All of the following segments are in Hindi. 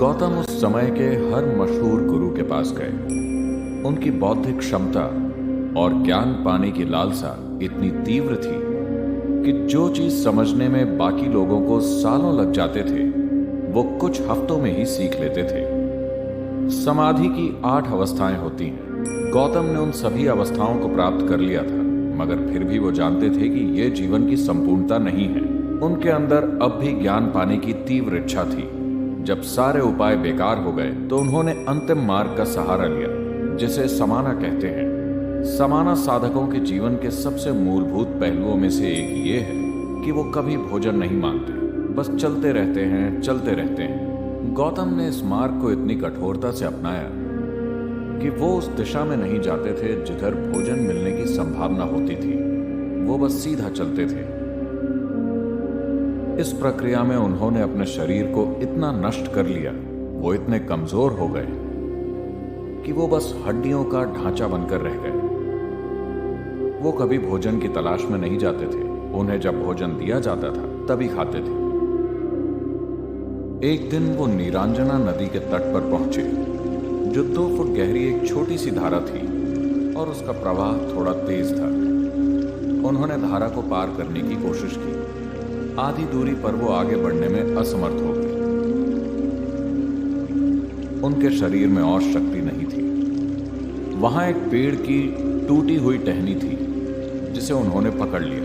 गौतम उस समय के हर मशहूर गुरु के पास गए। उनकी बौद्धिक क्षमता और ज्ञान पाने की लालसा इतनी तीव्र थी कि जो चीज समझने में बाकी लोगों को सालों लग जाते थे वो कुछ हफ्तों में ही सीख लेते थे। समाधि की 8 अवस्थाएं होती हैं। गौतम ने उन सभी अवस्थाओं को प्राप्त कर लिया था, मगर फिर भी वो जानते थे कि यह जीवन की संपूर्णता नहीं है। उनके अंदर अब भी ज्ञान पाने की तीव्र इच्छा थी। जब सारे उपाय बेकार हो गए तो उन्होंने अंतिम मार्ग का सहारा लिया, जिसे समाना कहते हैं। समाना साधकों के जीवन के सबसे मूलभूत पहलुओं में से एक ये है कि वो कभी भोजन नहीं मांगते, बस चलते रहते हैं, चलते रहते हैं। गौतम ने इस मार्ग को इतनी कठोरता से अपनाया कि वो उस दिशा में नहीं जाते थे जिधर भोजन मिलने की संभावना होती थी। वो बस सीधा चलते थे। इस प्रक्रिया में उन्होंने अपने शरीर को इतना नष्ट कर लिया, वो इतने कमजोर हो गए कि वो बस हड्डियों का ढांचा बनकर रह गए। वो कभी भोजन की तलाश में नहीं जाते थे। उन्हें जब भोजन दिया जाता था तभी खाते थे। एक दिन वो नीरांजना नदी के तट पर पहुंचे, जो 2 फुट गहरी एक छोटी सी धारा थी और उसका प्रवाह थोड़ा तेज था। उन्होंने धारा को पार करने की कोशिश की। आधी दूरी पर वो आगे बढ़ने में असमर्थ हो गए। उनके शरीर में और शक्ति नहीं थी। वहां एक पेड़ की टूटी हुई टहनी थी, जिसे उन्होंने पकड़ लिया।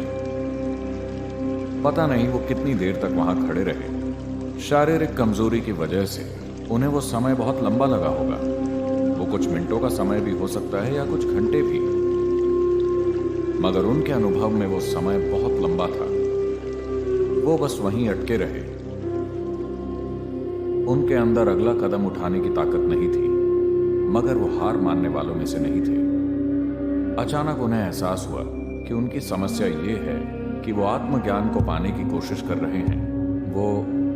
पता नहीं वो कितनी देर तक वहां खड़े रहे। शारीरिक कमजोरी की वजह से उन्हें वो समय बहुत लंबा लगा होगा। वो कुछ मिनटों का समय भी हो सकता है या कुछ घंटे भी, मगर उनके अनुभव में वो समय बहुत लंबा था। वो बस वहीं अटके रहे। उनके अंदर अगला कदम उठाने की ताकत नहीं थी, मगर वो हार मानने वालों में से नहीं थे। अचानक उन्हें एहसास हुआ कि उनकी समस्या ये है कि वो आत्मज्ञान को पाने की कोशिश कर रहे हैं। वो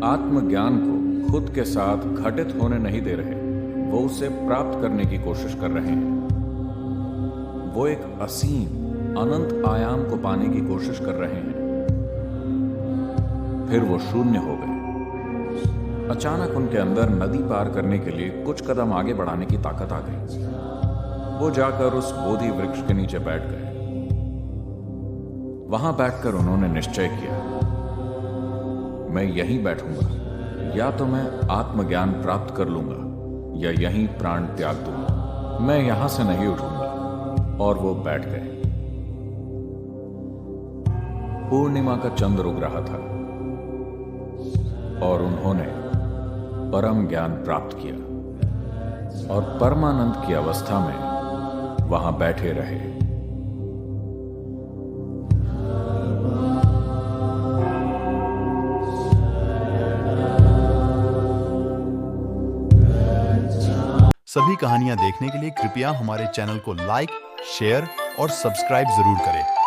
आत्मज्ञान को खुद के साथ घटित होने नहीं दे रहे, वो उसे प्राप्त करने की कोशिश कर रहे हैं। वो एक असीम अनंत आयाम को पाने की कोशिश कर रहे हैं। फिर वो शून्य हो गए। अचानक उनके अंदर नदी पार करने के लिए कुछ कदम आगे बढ़ाने की ताकत आ गई। वो जाकर उस बोधि वृक्ष के नीचे बैठ गए। वहां बैठकर उन्होंने निश्चय किया, मैं यहीं बैठूंगा। या तो मैं आत्मज्ञान प्राप्त कर लूंगा या यहीं प्राण त्याग दूंगा। मैं यहां से नहीं उठूंगा। और वो बैठ गए। पूर्णिमा का चंद्र उग रहा था और उन्होंने परम ज्ञान प्राप्त किया और परमानंद की अवस्था में वहां बैठे रहे। सभी कहानियां देखने के लिए कृपया हमारे चैनल को लाइक, शेयर और सब्सक्राइब जरूर करें।